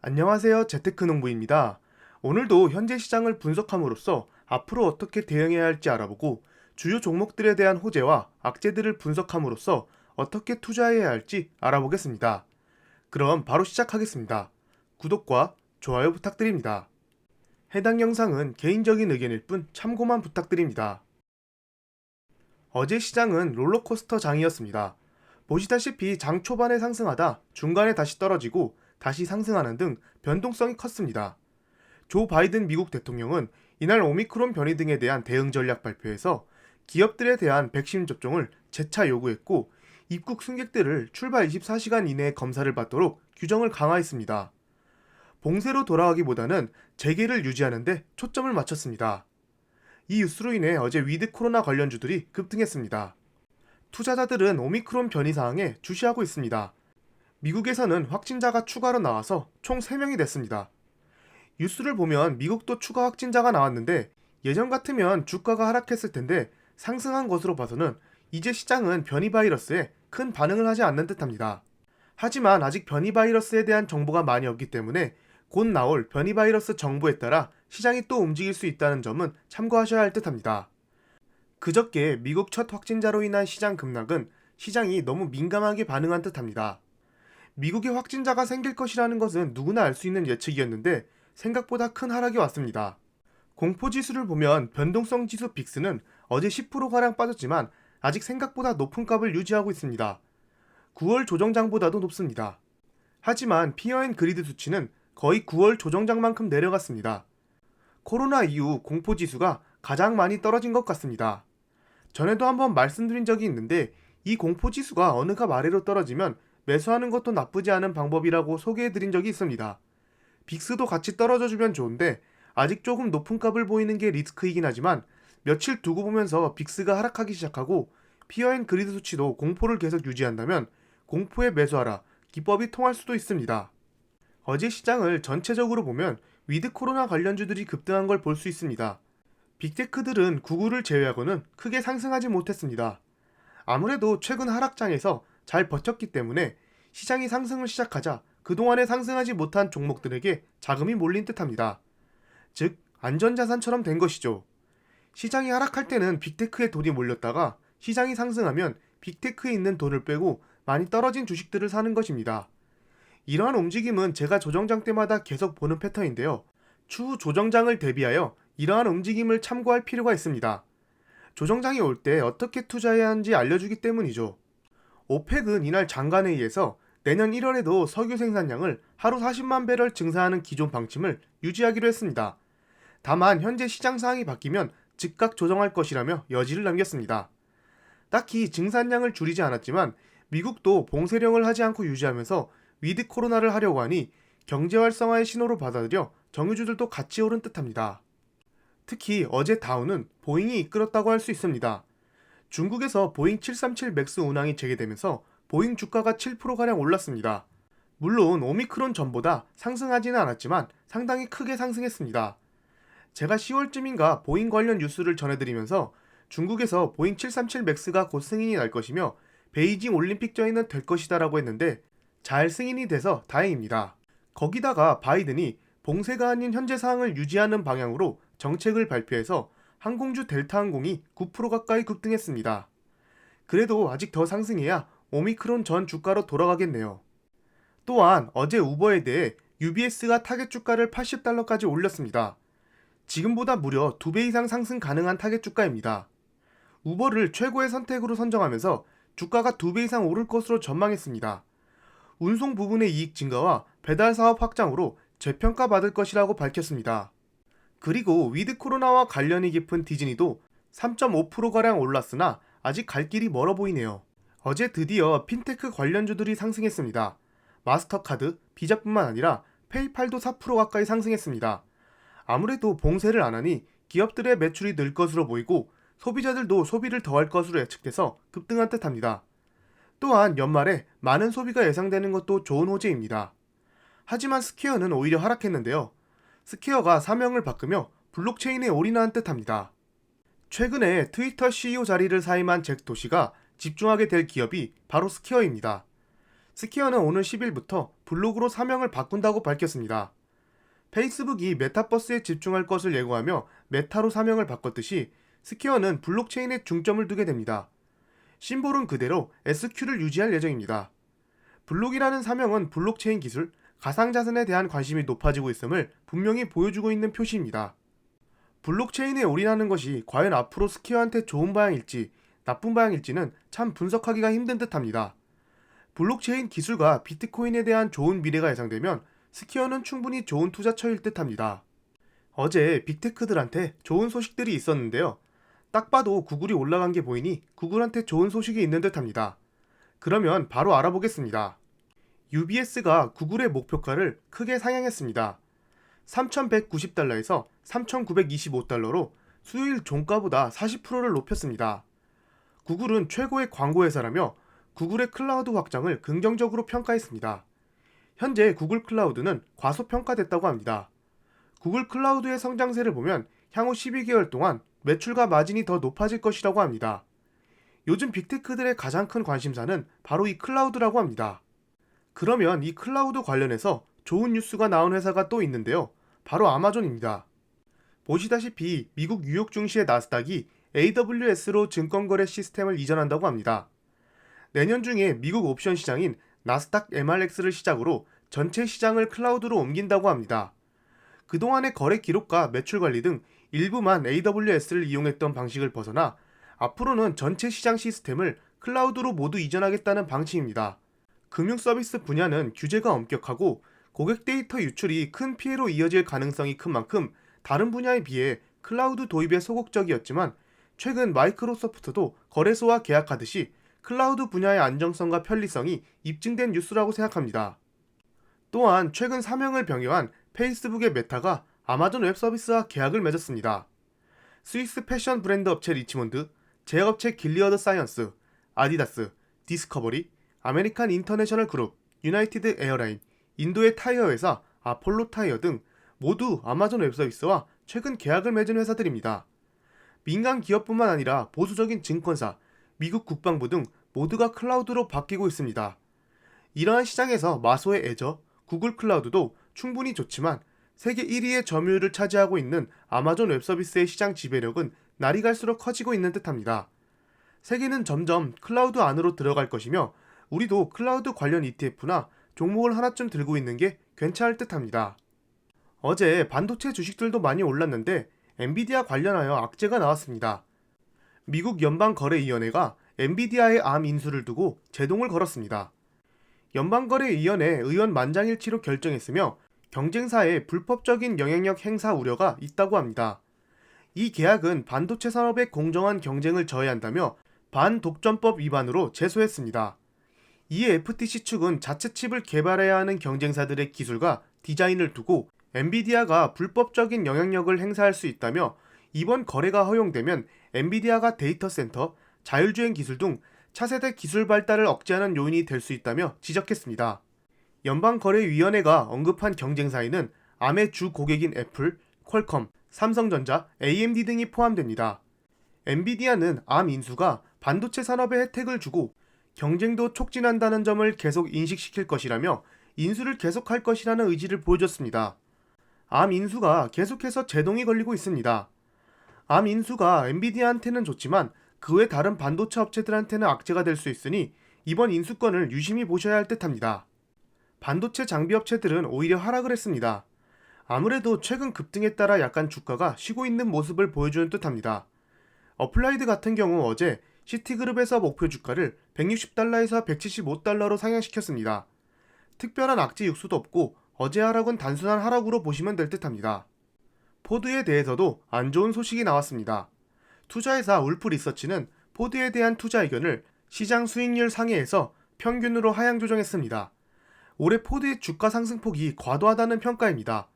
안녕하세요. 재테크농부입니다. 오늘도 현재 시장을 분석함으로써 앞으로 어떻게 대응해야 할지 알아보고 주요 종목들에 대한 호재와 악재들을 분석함으로써 어떻게 투자해야 할지 알아보겠습니다. 그럼 바로 시작하겠습니다. 구독과 좋아요 부탁드립니다. 해당 영상은 개인적인 의견일 뿐 참고만 부탁드립니다. 어제 시장은 롤러코스터 장이었습니다. 보시다시피 장 초반에 상승하다 중간에 다시 떨어지고 다시 상승하는 등 변동성이 컸습니다. 조 바이든 미국 대통령은 이날 오미크론 변이 등에 대한 대응 전략 발표에서 기업들에 대한 백신 접종을 재차 요구했고 입국 승객들을 출발 24시간 이내에 검사를 받도록 규정을 강화했습니다. 봉쇄로 돌아가기보다는 재개를 유지하는 데 초점을 맞췄습니다. 이 뉴스로 인해 어제 위드 코로나 관련주들이 급등했습니다. 투자자들은 오미크론 변이 사항에 주시하고 있습니다. 미국에서는 확진자가 추가로 나와서 총 3명이 됐습니다. 뉴스를 보면 미국도 추가 확진자가 나왔는데 예전 같으면 주가가 하락했을 텐데 상승한 것으로 봐서는 이제 시장은 변이 바이러스에 큰 반응을 하지 않는 듯합니다. 하지만 아직 변이 바이러스에 대한 정보가 많이 없기 때문에 곧 나올 변이 바이러스 정보에 따라 시장이 또 움직일 수 있다는 점은 참고하셔야 할 듯합니다. 그저께 미국 첫 확진자로 인한 시장 급락은 시장이 너무 민감하게 반응한 듯합니다. 미국에 확진자가 생길 것이라는 것은 누구나 알 수 있는 예측이었는데 생각보다 큰 하락이 왔습니다. 공포지수를 보면 변동성 지수 빅스는 어제 10%가량 빠졌지만 아직 생각보다 높은 값을 유지하고 있습니다. 9월 조정장보다도 높습니다. 하지만 피어앤그리드 수치는 거의 9월 조정장만큼 내려갔습니다. 코로나 이후 공포지수가 가장 많이 떨어진 것 같습니다. 전에도 한번 말씀드린 적이 있는데 이 공포지수가 어느 값 아래로 떨어지면 매수하는 것도 나쁘지 않은 방법이라고 소개해드린 적이 있습니다. 빅스도 같이 떨어져주면 좋은데 아직 조금 높은 값을 보이는 게 리스크이긴 하지만 며칠 두고 보면서 빅스가 하락하기 시작하고 피어앤그리드 수치도 공포를 계속 유지한다면 공포에 매수하라 기법이 통할 수도 있습니다. 어제 시장을 전체적으로 보면 위드 코로나 관련주들이 급등한 걸 볼 수 있습니다. 빅테크들은 구글을 제외하고는 크게 상승하지 못했습니다. 아무래도 최근 하락장에서 잘 버텼기 때문에 시장이 상승을 시작하자 그동안에 상승하지 못한 종목들에게 자금이 몰린 듯합니다. 즉 안전자산처럼 된 것이죠. 시장이 하락할 때는 빅테크에 돈이 몰렸다가 시장이 상승하면 빅테크에 있는 돈을 빼고 많이 떨어진 주식들을 사는 것입니다. 이러한 움직임은 제가 조정장 때마다 계속 보는 패턴인데요. 추후 조정장을 대비하여 이러한 움직임을 참고할 필요가 있습니다. 조정장이 올 때 어떻게 투자해야 하는지 알려주기 때문이죠. 오펙은 이날 장관회의에서 내년 1월에도 석유 생산량을 하루 40만 배럴 증사하는 기존 방침을 유지하기로 했습니다. 다만 현재 시장 상황이 바뀌면 즉각 조정할 것이라며 여지를 남겼습니다. 딱히 증산량을 줄이지 않았지만 미국도 봉쇄령을 하지 않고 유지하면서 위드 코로나를 하려고 하니 경제 활성화의 신호로 받아들여 정유주들도 같이 오른 듯합니다. 특히 어제 다우는 보잉이 이끌었다고 할 수 있습니다. 중국에서 보잉 737 맥스 운항이 재개되면서 보잉 주가가 7%가량 올랐습니다. 물론 오미크론 전보다 상승하지는 않았지만 상당히 크게 상승했습니다. 제가 10월쯤인가 보잉 관련 뉴스를 전해드리면서 중국에서 보잉 737 맥스가 곧 승인이 날 것이며 베이징 올림픽 전에는 될 것이다 라고 했는데 잘 승인이 돼서 다행입니다. 거기다가 바이든이 봉쇄가 아닌 현재 상황을 유지하는 방향으로 정책을 발표해서 항공주 델타항공이 9% 가까이 급등했습니다. 그래도 아직 더 상승해야 오미크론 전 주가로 돌아가겠네요. 또한 어제 우버에 대해 UBS가 타겟 주가를 80달러까지 올렸습니다. 지금보다 무려 2배 이상 상승 가능한 타겟 주가입니다. 우버를 최고의 선택으로 선정하면서 주가가 2배 이상 오를 것으로 전망했습니다. 운송 부분의 이익 증가와 배달 사업 확장으로 재평가받을 것이라고 밝혔습니다. 그리고 위드 코로나와 관련이 깊은 디즈니도 3.5%가량 올랐으나 아직 갈 길이 멀어 보이네요. 어제 드디어 핀테크 관련주들이 상승했습니다. 마스터카드, 비자뿐만 아니라 페이팔도 4% 가까이 상승했습니다. 아무래도 봉쇄를 안 하니 기업들의 매출이 늘 것으로 보이고 소비자들도 소비를 더할 것으로 예측돼서 급등한 듯합니다. 또한 연말에 많은 소비가 예상되는 것도 좋은 호재입니다. 하지만 스퀘어는 오히려 하락했는데요. 스퀘어가 사명을 바꾸며 블록체인에 올인한 듯합니다. 최근에 트위터 CEO 자리를 사임한 잭 도시가 집중하게 될 기업이 바로 스퀘어입니다. 스퀘어는 오늘 10일부터 블록으로 사명을 바꾼다고 밝혔습니다. 페이스북이 메타버스에 집중할 것을 예고하며 메타로 사명을 바꿨듯이 스퀘어는 블록체인에 중점을 두게 됩니다. 심볼은 그대로 SQ를 유지할 예정입니다. 블록이라는 사명은 블록체인 기술, 가상자산에 대한 관심이 높아지고 있음을 분명히 보여주고 있는 표시입니다. 블록체인에 올인하는 것이 과연 앞으로 스퀘어한테 좋은 방향일지 나쁜 방향일지는 참 분석하기가 힘든 듯합니다. 블록체인 기술과 비트코인에 대한 좋은 미래가 예상되면 스퀘어는 충분히 좋은 투자처일 듯합니다. 어제 빅테크들한테 좋은 소식들이 있었는데요. 딱 봐도 구글이 올라간 게 보이니 구글한테 좋은 소식이 있는 듯합니다. 그러면 바로 알아보겠습니다. UBS가 구글의 목표가를 크게 상향했습니다. 3,190달러에서 3,925달러로 수요일 종가보다 40%를 높였습니다. 구글은 최고의 광고 회사라며 구글의 클라우드 확장을 긍정적으로 평가했습니다. 현재 구글 클라우드는 과소평가됐다고 합니다. 구글 클라우드의 성장세를 보면 향후 12개월 동안 매출과 마진이 더 높아질 것이라고 합니다. 요즘 빅테크들의 가장 큰 관심사는 바로 이 클라우드라고 합니다. 그러면 이 클라우드 관련해서 좋은 뉴스가 나온 회사가 또 있는데요. 바로 아마존입니다. 보시다시피 미국 뉴욕 증시의 나스닥이 AWS로 증권거래 시스템을 이전한다고 합니다. 내년 중에 미국 옵션 시장인 나스닥 MRX를 시작으로 전체 시장을 클라우드로 옮긴다고 합니다. 그동안의 거래 기록과 매출 관리 등 일부만 AWS를 이용했던 방식을 벗어나 앞으로는 전체 시장 시스템을 클라우드로 모두 이전하겠다는 방침입니다. 금융 서비스 분야는 규제가 엄격하고 고객 데이터 유출이 큰 피해로 이어질 가능성이 큰 만큼 다른 분야에 비해 클라우드 도입에 소극적이었지만 최근 마이크로소프트도 거래소와 계약하듯이 클라우드 분야의 안정성과 편리성이 입증된 뉴스라고 생각합니다. 또한 최근 사명을 변경한 페이스북의 메타가 아마존 웹서비스와 계약을 맺었습니다. 스위스 패션 브랜드 업체 리치몬드, 제약업체 길리어드 사이언스, 아디다스, 디스커버리, 아메리칸 인터내셔널 그룹, 유나이티드 에어라인, 인도의 타이어 회사 아폴로 타이어 등 모두 아마존 웹서비스와 최근 계약을 맺은 회사들입니다. 민간 기업뿐만 아니라 보수적인 증권사, 미국 국방부 등 모두가 클라우드로 바뀌고 있습니다. 이러한 시장에서 마소의 애저, 구글 클라우드도 충분히 좋지만 세계 1위의 점유율을 차지하고 있는 아마존 웹서비스의 시장 지배력은 날이 갈수록 커지고 있는 듯합니다. 세계는 점점 클라우드 안으로 들어갈 것이며 우리도 클라우드 관련 ETF나 종목을 하나쯤 들고 있는 게 괜찮을 듯합니다. 어제 반도체 주식들도 많이 올랐는데 엔비디아 관련하여 악재가 나왔습니다. 미국 연방거래위원회가 엔비디아의 암 인수를 두고 제동을 걸었습니다. 연방거래위원회 의원 만장일치로 결정했으며 경쟁사의 불법적인 영향력 행사 우려가 있다고 합니다. 이 계약은 반도체 산업의 공정한 경쟁을 저해한다며 반독점법 위반으로 제소했습니다. 이에 FTC 측은 자체 칩을 개발해야 하는 경쟁사들의 기술과 디자인을 두고 엔비디아가 불법적인 영향력을 행사할 수 있다며 이번 거래가 허용되면 엔비디아가 데이터 센터, 자율주행 기술 등 차세대 기술 발달을 억제하는 요인이 될 수 있다며 지적했습니다. 연방거래위원회가 언급한 경쟁사에는 암의 주 고객인 애플, 퀄컴, 삼성전자, AMD 등이 포함됩니다. 엔비디아는 암 인수가 반도체 산업에 혜택을 주고 경쟁도 촉진한다는 점을 계속 인식시킬 것이라며 인수를 계속할 것이라는 의지를 보여줬습니다. 암 인수가 계속해서 제동이 걸리고 있습니다. 암 인수가 엔비디아한테는 좋지만 그 외 다른 반도체 업체들한테는 악재가 될 수 있으니 이번 인수권을 유심히 보셔야 할 듯합니다. 반도체 장비 업체들은 오히려 하락을 했습니다. 아무래도 최근 급등에 따라 약간 주가가 쉬고 있는 모습을 보여주는 듯합니다. 어플라이드 같은 경우 어제 시티그룹에서 목표 주가를 160달러에서 175달러로 상향시켰습니다. 특별한 악재 육수도 없고 어제 하락은 단순한 하락으로 보시면 될 듯합니다. 포드에 대해서도 안 좋은 소식이 나왔습니다. 투자회사 울프 리서치는 포드에 대한 투자 의견을 시장 수익률 상회에서 평균으로 하향 조정했습니다. 올해 포드의 주가 상승폭이 과도하다는 평가입니다.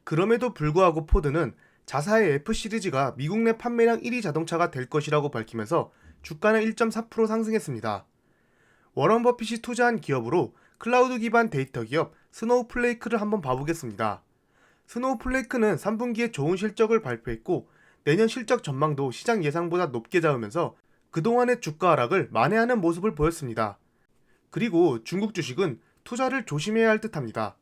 그럼에도 불구하고 포드는 자사의 F 시리즈가 미국 내 판매량 1위 자동차가 될 것이라고 밝히면서 주가는 1.4% 상승했습니다. 워런 버핏이 투자한 기업으로 클라우드 기반 데이터 기업 스노우플레이크를 한번 봐보겠습니다. 스노우플레이크는 3분기에 좋은 실적을 발표했고 내년 실적 전망도 시장 예상보다 높게 잡으면서 그동안의 주가 하락을 만회하는 모습을 보였습니다. 그리고 중국 주식은 투자를 조심해야 할 듯합니다.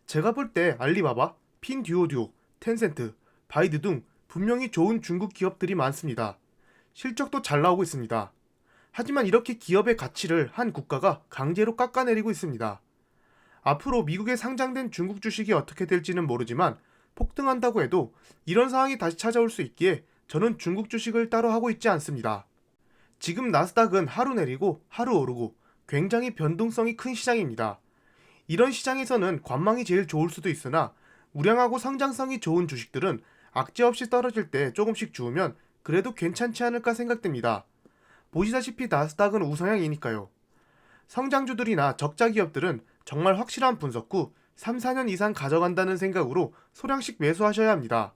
제가 볼 때 알리바바, 핀듀오듀오, 텐센트, 바이드 등 분명히 좋은 중국 기업들이 많습니다. 실적도 잘 나오고 있습니다. 하지만 이렇게 기업의 가치를 한 국가가 강제로 깎아내리고 있습니다. 앞으로 미국에 상장된 중국 주식이 어떻게 될지는 모르지만 폭등한다고 해도 이런 상황이 다시 찾아올 수 있기에 저는 중국 주식을 따로 하고 있지 않습니다. 지금 나스닥은 하루 내리고 하루 오르고 굉장히 변동성이 큰 시장입니다. 이런 시장에서는 관망이 제일 좋을 수도 있으나 우량하고 성장성이 좋은 주식들은 악재 없이 떨어질 때 조금씩 주우면 그래도 괜찮지 않을까 생각됩니다. 보시다시피 나스닥은 우상향이니까요. 성장주들이나 적자 기업들은 정말 확실한 분석 후 3, 4년 이상 가져간다는 생각으로 소량씩 매수하셔야 합니다.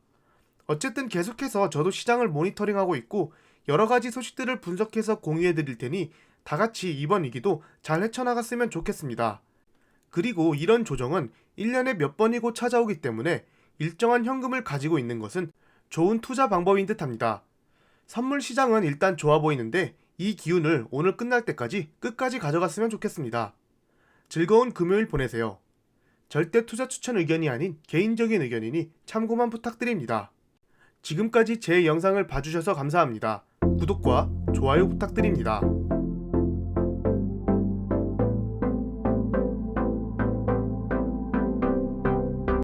어쨌든 계속해서 저도 시장을 모니터링하고 있고 여러가지 소식들을 분석해서 공유해 드릴 테니 다같이 이번 위기도 잘 헤쳐나갔으면 좋겠습니다. 그리고 이런 조정은 1년에 몇 번이고 찾아오기 때문에 일정한 현금을 가지고 있는 것은 좋은 투자 방법인 듯합니다. 선물 시장은 일단 좋아 보이는데 이 기운을 오늘 끝날 때까지 끝까지 가져갔으면 좋겠습니다. 즐거운 금요일 보내세요. 절대 투자 추천 의견이 아닌 개인적인 의견이니 참고만 부탁드립니다. 지금까지 제 영상을 봐주셔서 감사합니다. 구독과 좋아요 부탁드립니다.